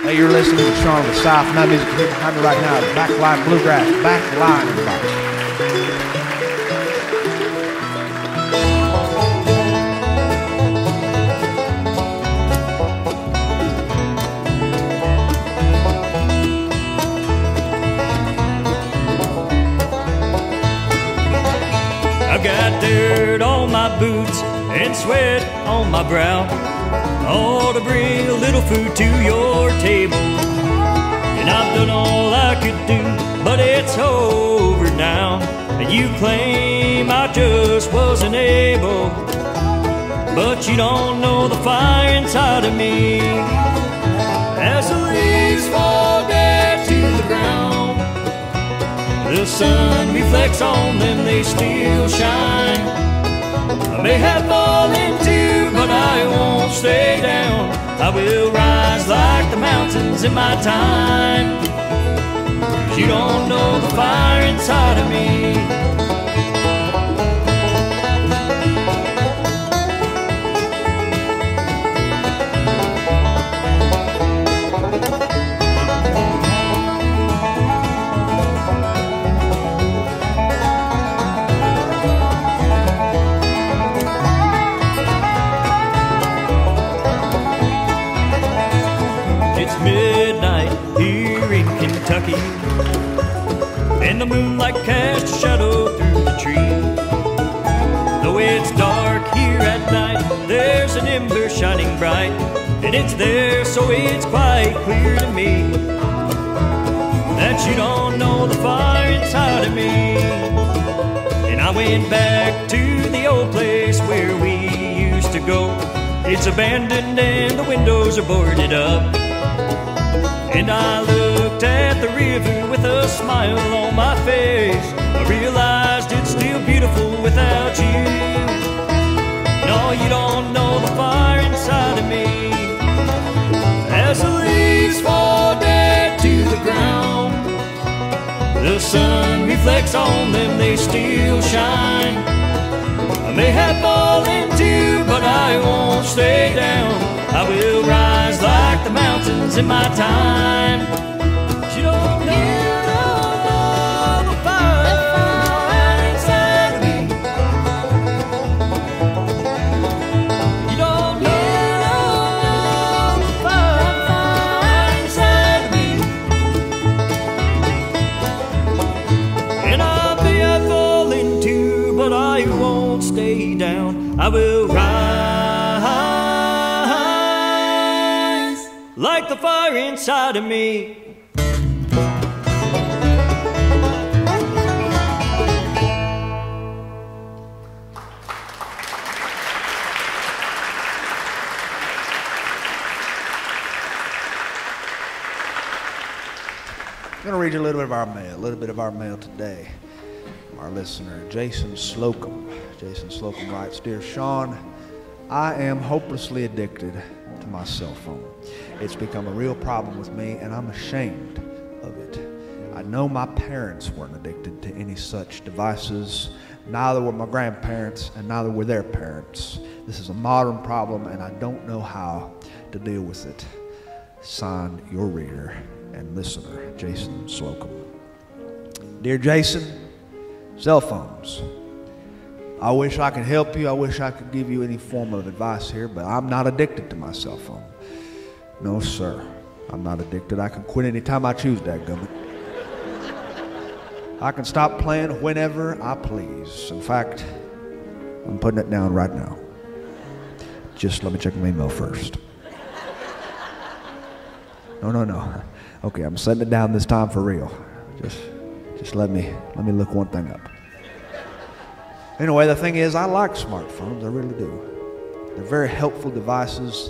Hey, you're listening to Sean of the South. My music here behind me right now is Backline Bluegrass. Backline, everybody. I've got dirt on my boots and sweat on my brow. Ought to bring a little food to your table. And I've done all I could do, but it's over now. And you claim I just wasn't able, but you don't know the fire inside of me. As the leaves fall dead to the ground, the sun reflects on them, they still shine. I may have fallen too, but I won't stay down. I will rise like the mountains in my time. 'Cause you don't know the fire inside of me. Midnight here in Kentucky, and the moonlight casts a shadow through the tree. Though it's dark here at night, there's an ember shining bright, and it's there so it's quite clear to me that you don't know the fire inside of me. And I went back to the old place where we used to go. It's abandoned and the windows are boarded up. And I looked at the river with a smile on my face. I realized it's still beautiful without you. No, you don't know the fire inside of me. As the leaves fall dead to the ground, the sun reflects on them, they still shine. I may have fallen too, but I won't stay down. I will rise like the mountains in my time. You don't know the fire inside of me. You don't know the fire inside of me. And I may have fallen too, but I won't stay down. I will rise like the fire inside of me. I'm going to read you a little bit of our mail today. Our listener, Jason Slocum. Jason Slocum writes, Dear Sean, I am hopelessly addicted to my cell phone. It's become a real problem with me, and I'm ashamed of it. I know my parents weren't addicted to any such devices. Neither were my grandparents, and neither were their parents. This is a modern problem, and I don't know how to deal with it. Signed, your reader and listener, Jason Slocum. Dear Jason, cell phones. I wish I could help you. I wish I could give you any form of advice here, but I'm not addicted to my cell phone. No, sir. I'm not addicted. I can quit anytime I choose, dadgummit. I can stop playing whenever I please. In fact, I'm putting it down right now. Just let me check my email first. No. Okay, I'm setting it down this time for real. Just let me look one thing up. Anyway, the thing is, I like smartphones. I really do. They're very helpful devices.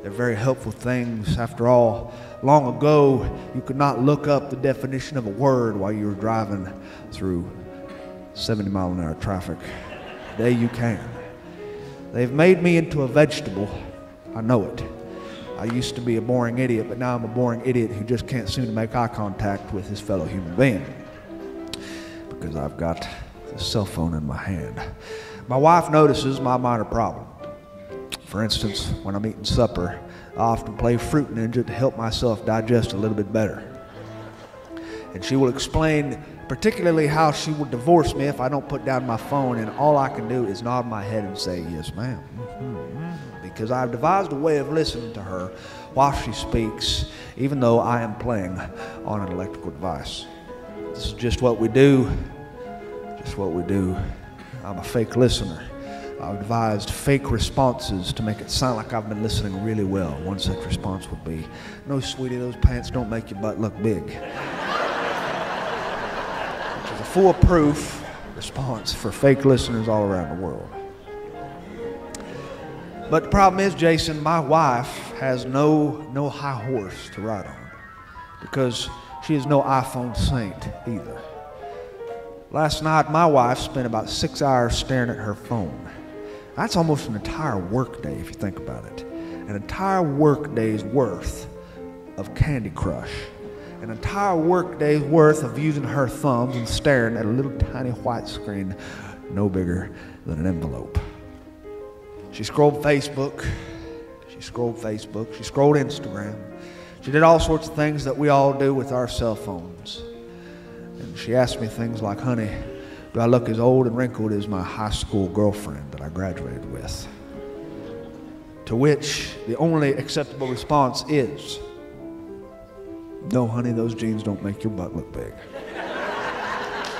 They're very helpful things. After all, long ago, you could not look up the definition of a word while you were driving through 70-mile-an-hour traffic. Today you can. They've made me into a vegetable. I know it. I used to be a boring idiot, but now I'm a boring idiot who just can't seem to make eye contact with his fellow human being because I've got the cell phone in my hand. My wife notices my minor problem. For instance, when I'm eating supper, I often play Fruit Ninja to help myself digest a little bit better. And she will explain particularly how she will divorce me if I don't put down my phone, and all I can do is nod my head and say, yes, ma'am. Because I've devised a way of listening to her while she speaks, even though I am playing on an electrical device. This is just what we do. Just what we do. I'm a fake listener. I've devised fake responses to make it sound like I've been listening really well. One such response would be, no, sweetie, those pants don't make your butt look big. Which is a foolproof response for fake listeners all around the world. But the problem is, Jason, my wife has no high horse to ride on because she is no iPhone saint either. Last night, my wife spent about 6 hours staring at her phone. That's almost an entire workday if you think about it. An entire workday's worth of Candy Crush. An entire workday's worth of using her thumbs and staring at a little tiny white screen no bigger than an envelope. She scrolled Facebook. She scrolled Instagram. She did all sorts of things that we all do with our cell phones. And she asked me things like, honey, do I look as old and wrinkled as my high school girlfriend that I graduated with? To which the only acceptable response is, no, honey, those jeans don't make your butt look big.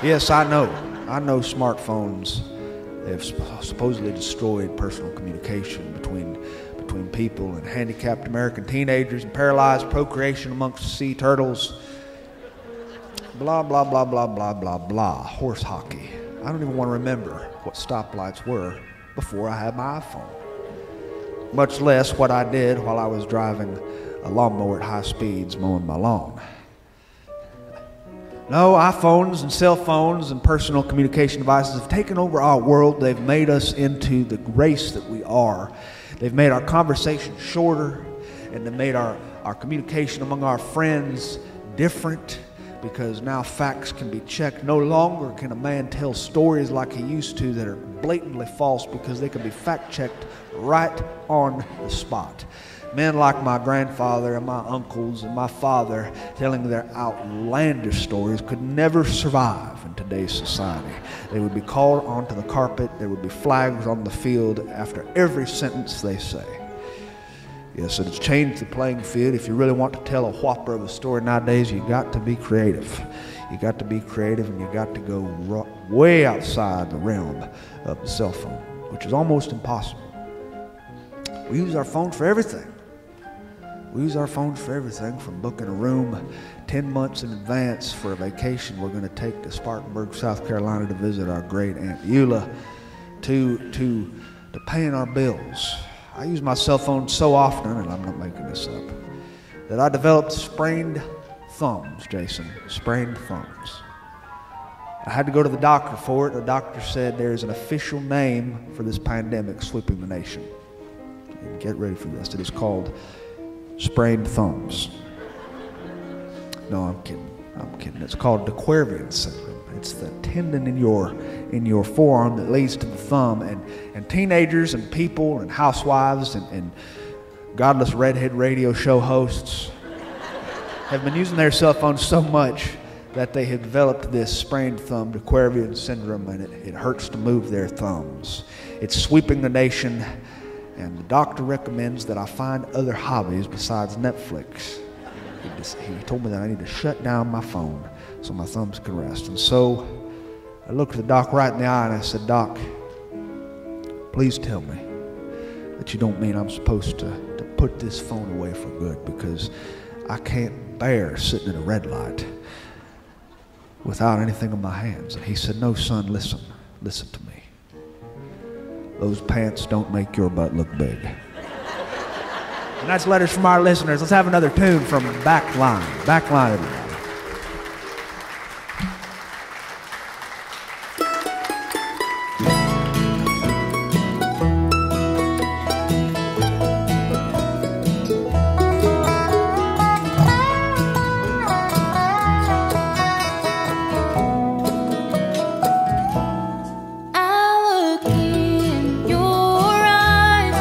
Yes, I know smartphones, they've supposedly destroyed personal communication between people, and handicapped American teenagers, and paralyzed procreation amongst sea turtles. Blah, blah, blah, blah, blah, blah, blah. Horse hockey. I don't even want to remember what stoplights were before I had my iPhone. Much less what I did while I was driving a lawnmower at high speeds mowing my lawn. No, iPhones and cell phones and personal communication devices have taken over our world. They've made us into the race that we are. They've made our conversation shorter, and they've made our communication among our friends different, because now facts can be checked. No longer can a man tell stories like he used to that are blatantly false, because they can be fact-checked right on the spot. Men like my grandfather and my uncles and my father telling their outlandish stories could never survive in today's society. They would be called onto the carpet. There would be flags on the field after every sentence they say. Yes, it's changed the playing field. If you really want to tell a whopper of a story nowadays, you got to be creative. You got to be creative, and you got to go way outside the realm of the cell phone, which is almost impossible. We use our phones for everything. We use our phones for everything, from booking a room 10 months in advance for a vacation we're going to take to Spartanburg, South Carolina to visit our great Aunt Eula, to paying our bills. I use my cell phone so often, and I'm not making this up, that I developed sprained thumbs, Jason, sprained thumbs. I had to go to the doctor for it. The doctor said there's an official name for this pandemic sweeping the nation. And get ready for this. It is called sprained thumbs. No, I'm kidding. It's called de Quervain syndrome. It's the tendon in your forearm that leads to the thumb. And teenagers and people and housewives and godless redhead radio show hosts have been using their cell phones so much that they have developed this sprained thumb, de Quervain syndrome, and it hurts to move their thumbs. It's sweeping the nation, and the doctor recommends that I find other hobbies besides Netflix. He told me that I need to shut down my phone so my thumbs can rest. And so I looked the doc right in the eye and I said, Doc, please tell me that you don't mean I'm supposed to put this phone away for good, because I can't bear sitting at a red light without anything in my hands. And he said, no, son, listen to me. Those pants don't make your butt look big. And that's letters from our listeners. Let's have another tune from Backline. Backline, everybody. I look in your eyes.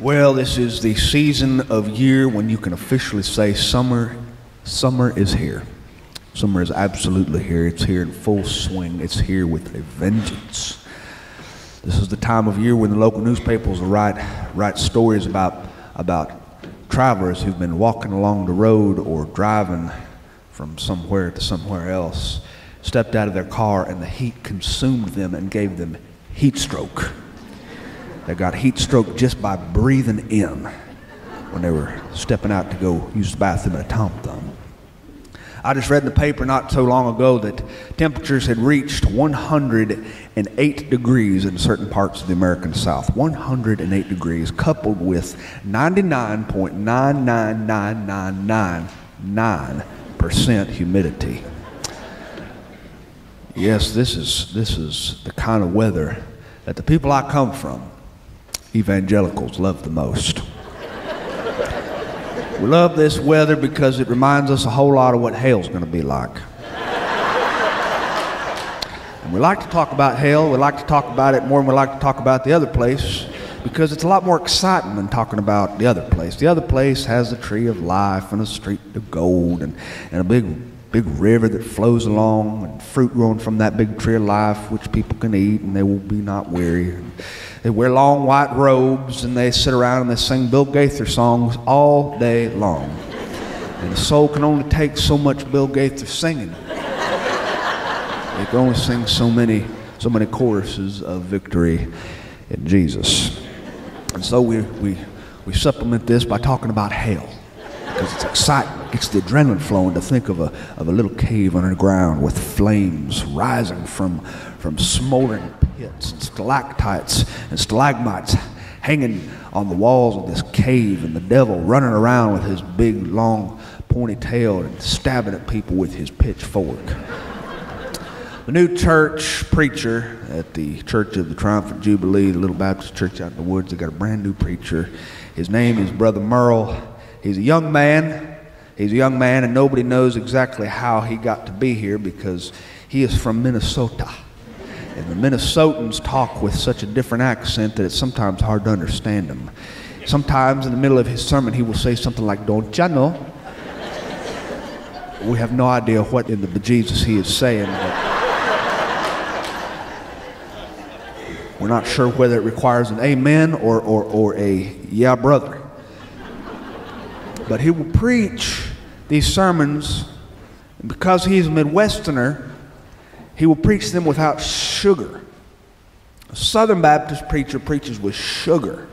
Well, this is the season of year when you can officially say summer is here. Summer is absolutely here. It's here in full swing. It's here with a vengeance. This is the time of year when the local newspapers will write stories about travelers who've been walking along the road or driving from somewhere to somewhere else, stepped out of their car and the heat consumed them and gave them heat stroke. They got heat stroke just by breathing in when they were stepping out to go use the bathroom at a Tom Thumb. I just read in the paper not so long ago that temperatures had reached 108 degrees in certain parts of the American South. 108 degrees, coupled with 99.99999% humidity. Yes, this is the kind of weather that the people I come from, evangelicals, love the most. We love this weather because it reminds us a whole lot of what hell's going to be like. And we like to talk about hell. We like to talk about it more than we like to talk about the other place because it's a lot more exciting than talking about the other place. The other place has a tree of life and a street of gold and a big river that flows along and fruit growing from that big tree of life which people can eat and they will be not weary. They wear long white robes and they sit around and they sing Bill Gaither songs all day long. And the soul can only take so much Bill Gaither singing. They can only sing so many choruses of victory in Jesus. And so we supplement this by talking about hell. Because it's exciting, it gets the adrenaline flowing to think of a little cave underground with flames rising from smoldering pits and stalactites and stalagmites hanging on the walls of this cave, and the devil running around with his big, long, pointy tail and stabbing at people with his pitchfork. The new church preacher at the Church of the Triumphant Jubilee, the little Baptist church out in the woods, they got a brand new preacher. His name is Brother Merle. He's a young man, and nobody knows exactly how he got to be here because he is from Minnesota. And the Minnesotans talk with such a different accent that it's sometimes hard to understand him. Sometimes in the middle of his sermon he will say something like, "Don't ya know?" We have no idea what in the bejesus he is saying, but we're not sure whether it requires an amen or a yeah brother. But he will preach these sermons, and because he's a Midwesterner, he will preach them without sugar. A Southern Baptist preacher preaches with sugar.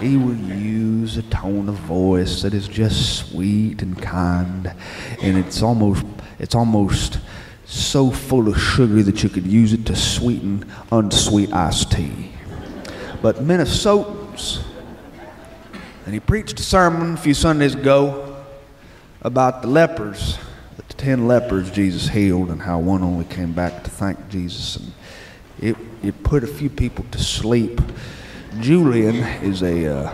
He will use a tone of voice that is just sweet and kind, and it's almost so full of sugar that you could use it to sweeten unsweet iced tea. But Minnesotans, and he preached a sermon a few Sundays ago about the lepers, the 10 lepers Jesus healed, and how one only came back to thank Jesus. And it put a few people to sleep. Julian is a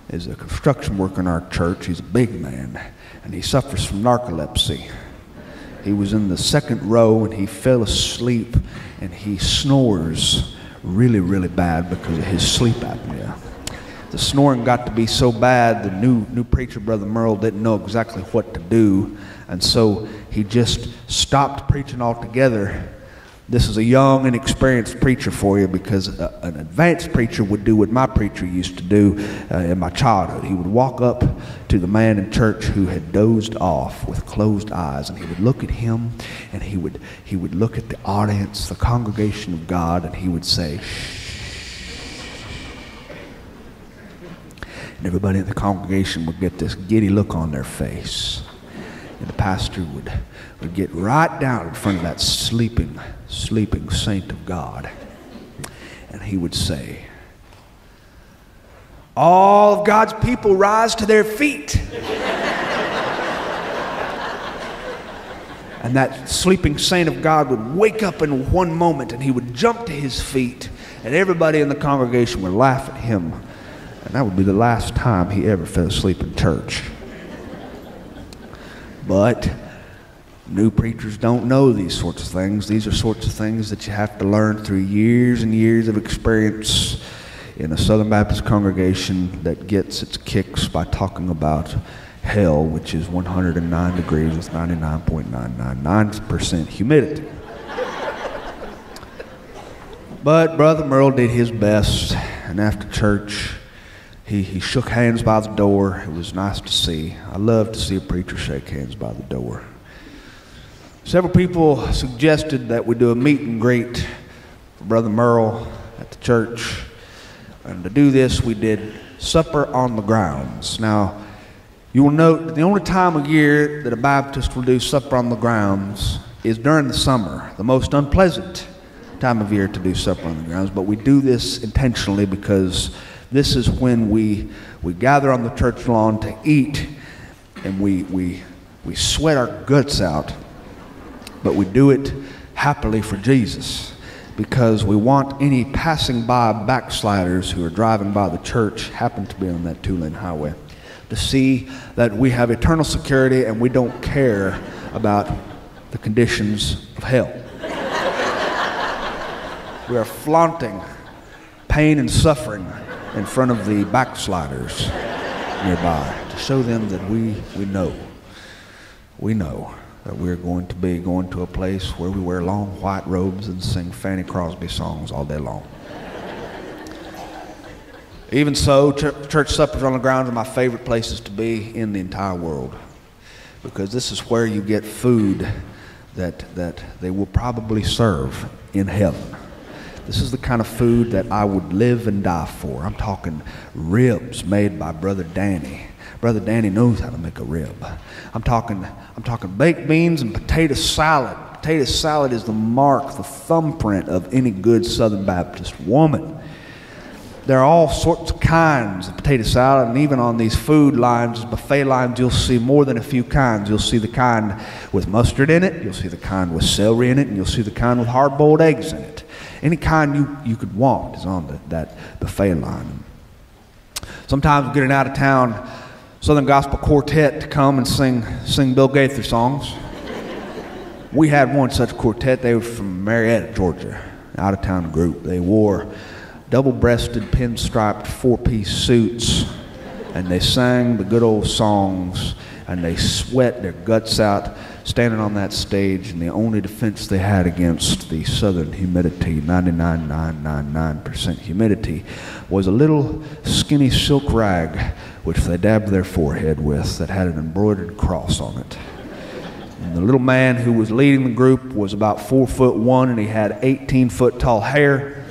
construction worker in our church. He's a big man, and he suffers from narcolepsy. He was in the second row, and he fell asleep, and he snores really, really bad because of his sleep apnea. The snoring got to be so bad, the new preacher, Brother Merle, didn't know exactly what to do, and so he just stopped preaching altogether. This is a young and experienced preacher for you, because an advanced preacher would do what my preacher used to do in my childhood. He would walk up to the man in church who had dozed off with closed eyes, and he would look at him, and he would look at the audience, the congregation of God, and he would say, "Shh." And everybody in the congregation would get this giddy look on their face. And the pastor would get right down in front of that sleeping saint of God. And he would say, "All of God's people rise to their feet." And that sleeping saint of God would wake up in one moment, and he would jump to his feet, and everybody in the congregation would laugh at him. And that would be the last time he ever fell asleep in church. But new preachers don't know these sorts of things. These are sorts of things that you have to learn through years and years of experience in a Southern Baptist congregation that gets its kicks by talking about hell, which is 109 degrees with 99.999% humidity. But Brother Merle did his best, and after church, he shook hands by the door. It was nice to see. I love to see a preacher shake hands by the door. Several people suggested that we do a meet and greet for Brother Merle at the church. And to do this, we did supper on the grounds. Now, you will note that the only time of year that a Baptist will do supper on the grounds is during the summer, the most unpleasant time of year to do supper on the grounds. But we do this intentionally because this is when we gather on the church lawn to eat, and we sweat our guts out, but we do it happily for Jesus, because we want any passing by backsliders who are driving by the church, happen to be on that 2-lane highway, to see that we have eternal security and we don't care about the conditions of hell. We are flaunting pain and suffering in front of the backsliders nearby to show them that we know that we're going to be going to a place where we wear long white robes and sing Fanny Crosby songs all day long. Even so, church suppers on the grounds are my favorite places to be in the entire world, because this is where you get food that they will probably serve in heaven. This is the kind of food that I would live and die for. I'm talking ribs made by Brother Danny. Brother Danny knows how to make a rib. I'm talking baked beans and potato salad. Potato salad is the mark, the thumbprint of any good Southern Baptist woman. There are all sorts of kinds of potato salad, and even on these food lines, buffet lines, you'll see more than a few kinds. You'll see the kind with mustard in it, you'll see the kind with celery in it, and you'll see the kind with hard-boiled eggs in it. Any kind you could want is on that buffet line. Sometimes we get an out-of-town Southern Gospel Quartet to come and sing Bill Gaither songs. We had one such quartet. They were from Marietta, Georgia, out-of-town group. They wore double-breasted, pinstriped, four-piece suits, and they sang the good old songs, and they sweat their guts out standing on that stage, and the only defense they had against the southern humidity, 99.999% humidity, was a little skinny silk rag which they dabbed their forehead with that had an embroidered cross on it. And the little man who was leading the group was about 4'1", and he had 18-foot tall hair.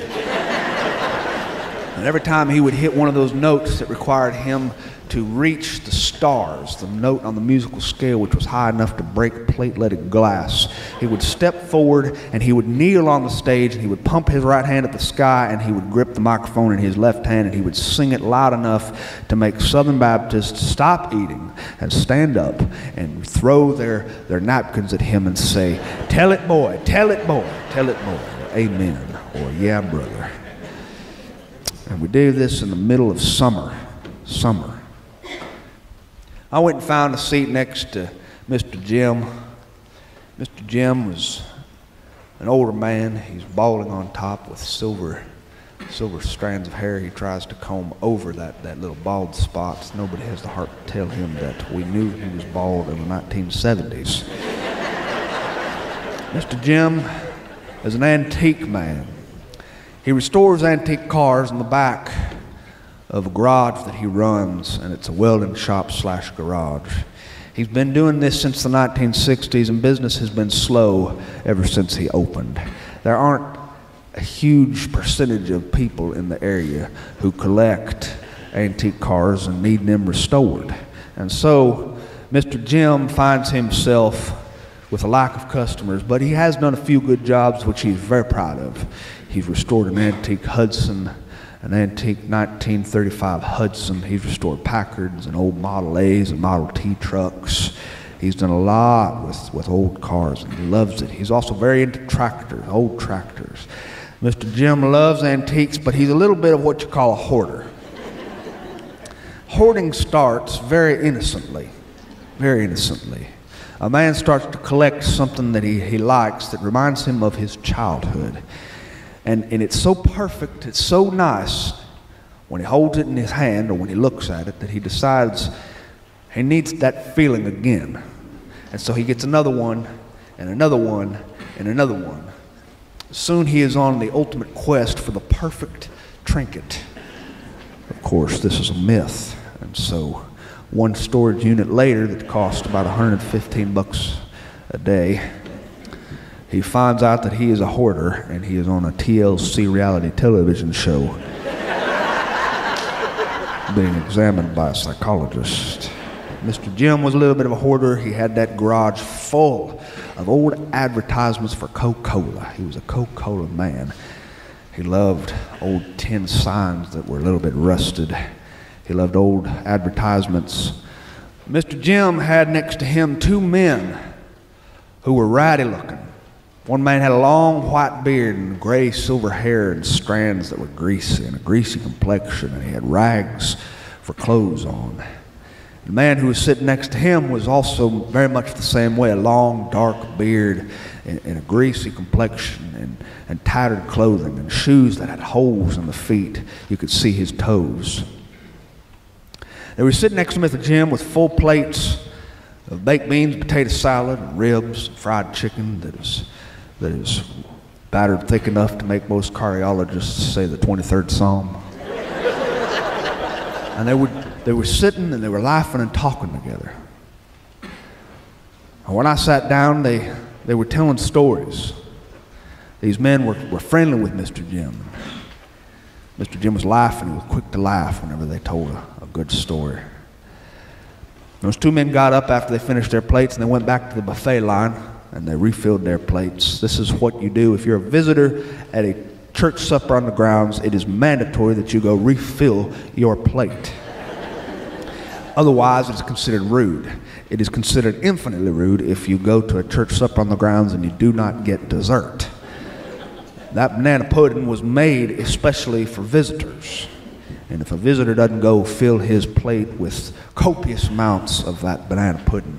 And every time he would hit one of those notes that required him to reach the stars, the note on the musical scale which was high enough to break plate-leaded glass, he would step forward and he would kneel on the stage and he would pump his right hand at the sky and he would grip the microphone in his left hand and he would sing it loud enough to make Southern Baptists stop eating and stand up and throw their napkins at him and say, "Tell it, boy, tell it, boy, tell it, boy," or "Amen," or "Yeah, brother." And we do this in the middle of summer. I went and found a seat next to Mr. Jim. Mr. Jim was an older man. He's balding on top with silver strands of hair. He tries to comb over that little bald spot. Nobody has the heart to tell him that we knew he was bald in the 1970s. Mr. Jim is an antique man. He restores antique cars in the back of a garage that he runs, and it's a welding shop / garage. He's been doing this since the 1960s, and business has been slow ever since he opened. There aren't a huge percentage of people in the area who collect antique cars and need them restored. And so Mr. Jim finds himself with a lack of customers, but he has done a few good jobs which he's very proud of. He's restored an antique Hudson, an antique 1935 Hudson. He's restored Packards and old Model A's and Model T trucks. He's done a lot with old cars, and he loves it. He's also very into tractors, old tractors. Mr. Jim loves antiques, but he's a little bit of what you call a hoarder. Hoarding starts very innocently, very innocently. A man starts to collect something that he likes that reminds him of his childhood. And it's so perfect, it's so nice, when he holds it in his hand or when he looks at it, that he decides he needs that feeling again. And so he gets another one, and another one, and another one. Soon he is on the ultimate quest for the perfect trinket. Of course, this is a myth. And so one storage unit later that cost about $115 a day, he finds out that he is a hoarder and he is on a TLC reality television show being examined by a psychologist. Mr. Jim was a little bit of a hoarder. He had that garage full of old advertisements for Coca-Cola. He was a Coca-Cola man. He loved old tin signs that were a little bit rusted. He loved old advertisements. Mr. Jim had next to him two men who were ratty looking. One man had a long white beard and gray silver hair and strands that were greasy and a greasy complexion, and he had rags for clothes on. The man who was sitting next to him was also very much the same way, a long dark beard and a greasy complexion and tattered clothing and shoes that had holes in the feet. You could see his toes. They were sitting next to Mr. Jim with full plates of baked beans, potato salad, and ribs, and fried chicken that is battered thick enough to make most cardiologists say the 23rd Psalm. And they were sitting and they were laughing and talking together. And when I sat down, they were telling stories. These men were friendly with Mr. Jim. Mr. Jim was laughing. He was quick to laugh whenever they told a good story. Those two men got up after they finished their plates and they went back to the buffet line and they refilled their plates. This is what you do. If you're a visitor at a church supper on the grounds, it is mandatory that you go refill your plate. Otherwise, it's considered rude. It is considered infinitely rude if you go to a church supper on the grounds and you do not get dessert. That banana pudding was made especially for visitors. And if a visitor doesn't go fill his plate with copious amounts of that banana pudding,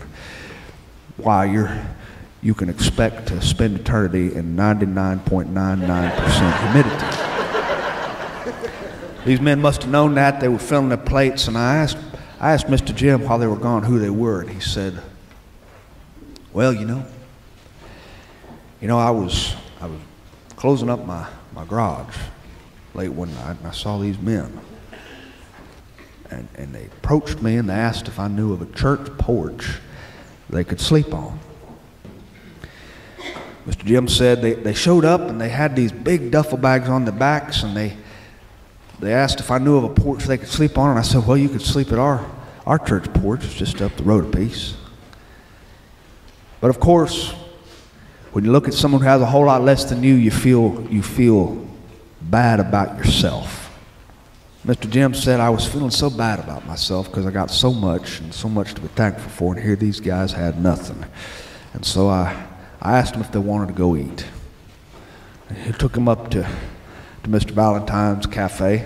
why, you can expect to spend eternity in 99.99% humidity. These men must have known that. They were filling their plates, and I asked Mr. Jim while they were gone who they were, and he said, well, you know, I was closing up my garage late one night, and I saw these men. And they approached me and they asked if I knew of a church porch they could sleep on. Mr. Jim said they showed up and they had these big duffel bags on their backs, and they asked if I knew of a porch they could sleep on, and I said, well, you could sleep at our church porch. It's just up the road a piece. But of course, when you look at someone who has a whole lot less than you feel bad about yourself. Mr. Jim said, I was feeling so bad about myself because I got so much and so much to be thankful for, and here these guys had nothing. And so I asked them if they wanted to go eat. And he took them up to Mr. Valentine's cafe.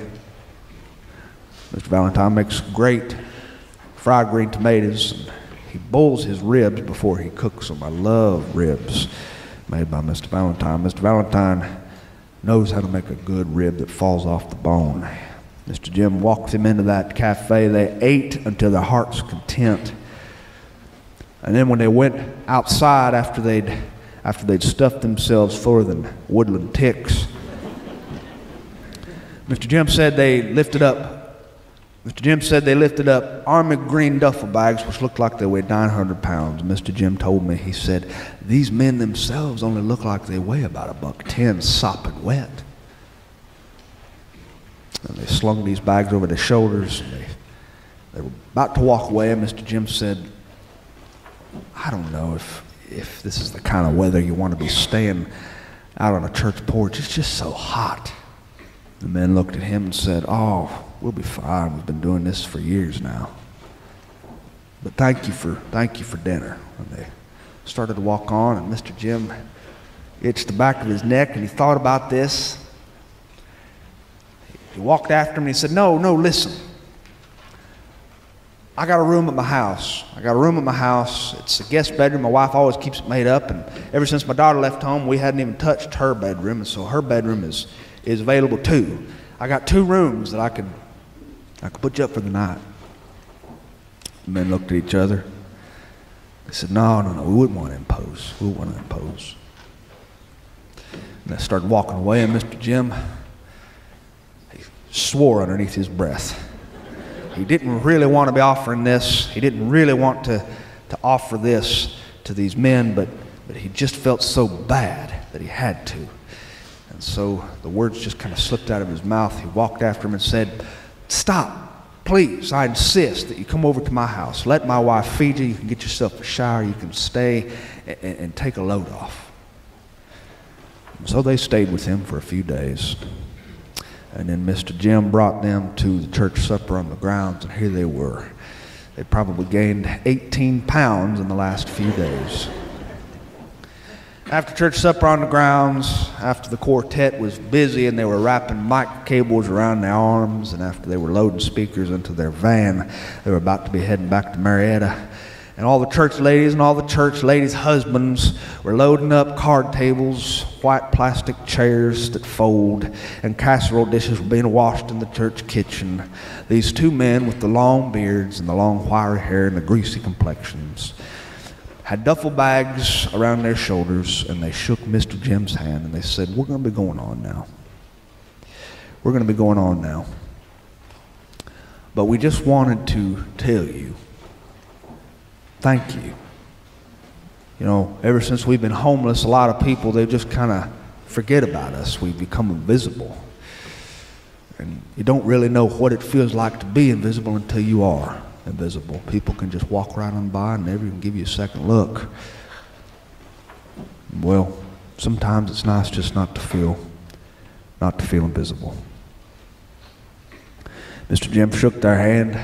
Mr. Valentine makes great fried green tomatoes, and he boils his ribs before he cooks them. I love ribs made by Mr. Valentine. Mr. Valentine knows how to make a good rib that falls off the bone. Mr. Jim walked them into that cafe. They ate until their heart's content. And then when they went outside after they'd stuffed themselves fuller than woodland ticks, Mr. Jim said they lifted up army green duffel bags which looked like they weighed 900 pounds. Mr. Jim told me, he said, these men themselves only look like they weigh about $110 sopping wet. And they slung these bags over their shoulders, and they were about to walk away, and Mr. Jim said, I don't know if this is the kind of weather you want to be staying out on a church porch. It's just so hot. The men looked at him and said, oh, we'll be fine. We've been doing this for years now. But thank you for dinner. And they started to walk on, and Mr. Jim itched the back of his neck, and he thought about this. He walked after him and he said, no, listen. I got a room at my house. It's a guest bedroom. My wife always keeps it made up, and ever since my daughter left home, we hadn't even touched her bedroom, and so her bedroom is available too. I got 2 rooms that I could I could put you up for the night. The men looked at each other. They said, no, we wouldn't want to impose. We wouldn't want to impose. And they started walking away, and Mr. Jim, he swore underneath his breath. He didn't really want to be offering this. He didn't really want to offer this to these men, but he just felt so bad that he had to. And so the words just kind of slipped out of his mouth. He walked after him and said, stop. Please, I insist that you come over to my house. Let my wife feed you. You can get yourself a shower. You can stay and take a load off. And so they stayed with him for a few days. And then Mr. Jim brought them to the church supper on the grounds, and here they were. They probably gained 18 pounds in the last few days. After church supper on the grounds, after the quartet was busy and they were wrapping mic cables around their arms, and after they were loading speakers into their van, they were about to be heading back to Marietta. And all the church ladies and all the church ladies' husbands were loading up card tables, white plastic chairs that fold, and casserole dishes were being washed in the church kitchen. These two men with the long beards and the long wiry hair and the greasy complexions had duffel bags around their shoulders, and they shook Mr. Jim's hand and they said, we're going to be going on now. We're going to be going on now. But we just wanted to tell you, thank you. You know, ever since we've been homeless, a lot of people, they just kind of forget about us. We've become invisible. And you don't really know what it feels like to be invisible until you are invisible. People can just walk right on by and never even give you a second look. Well, sometimes it's nice just not to feel invisible. Mr. Jim shook their hand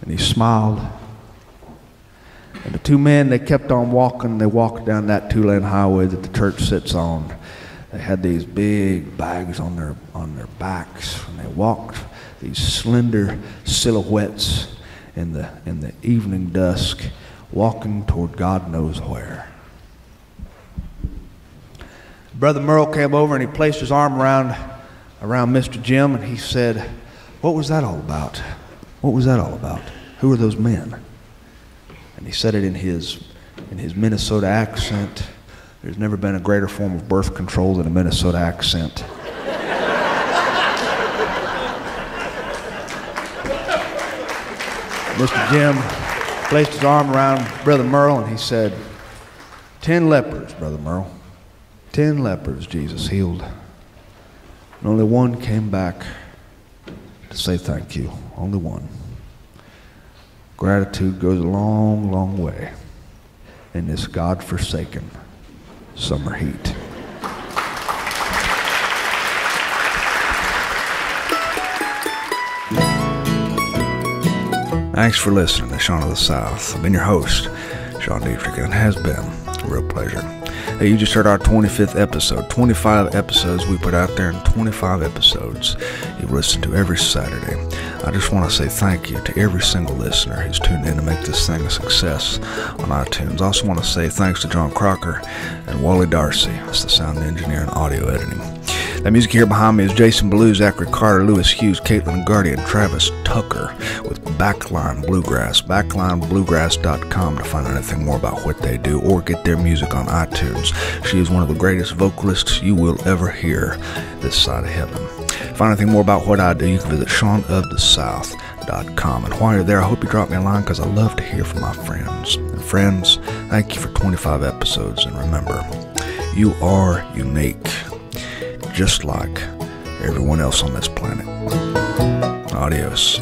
and he smiled. And the two men, they kept on walking. They walked down that two-lane highway that the church sits on. They had these big bags on their backs, and they walked these slender silhouettes in the evening dusk, walking toward God knows where. Brother Merle came over and he placed his arm around Mr. Jim, and he said, what was that all about? What was that all about? Who were those men? And he said it in his Minnesota accent. There's never been a greater form of birth control than a Minnesota accent. Mr. Jim placed his arm around Brother Merle and he said, 10 lepers, Brother Merle. 10 lepers Jesus healed. And only one came back to say thank you. Only one. Gratitude goes a long, long way in this God-forsaken summer heat. Thanks for listening to Sean of the South. I've been your host, Sean Dietrich, and it has been a real pleasure. Hey, you just heard our 25th episode. 25 episodes we put out there, and 25 episodes you've listened to every Saturday. I just want to say thank you to every single listener who's tuned in to make this thing a success on iTunes. I also want to say thanks to John Crocker and Wally Darcy. That's the sound engineer and audio editing. The music here behind me is Jason Ballou, Zachary Carter, Lewis Hughes, Caitlin Gardy, and Travis Tucker with Backline Bluegrass. BacklineBluegrass.com to find out anything more about what they do or get their music on iTunes. She is one of the greatest vocalists you will ever hear this side of heaven. To find anything more about what I do, you can visit SeanoftheSouth.com. And while you're there, I hope you drop me a line because I love to hear from my friends. And friends, thank you for 25 episodes. And remember, you are unique, just like everyone else on this planet. Adios.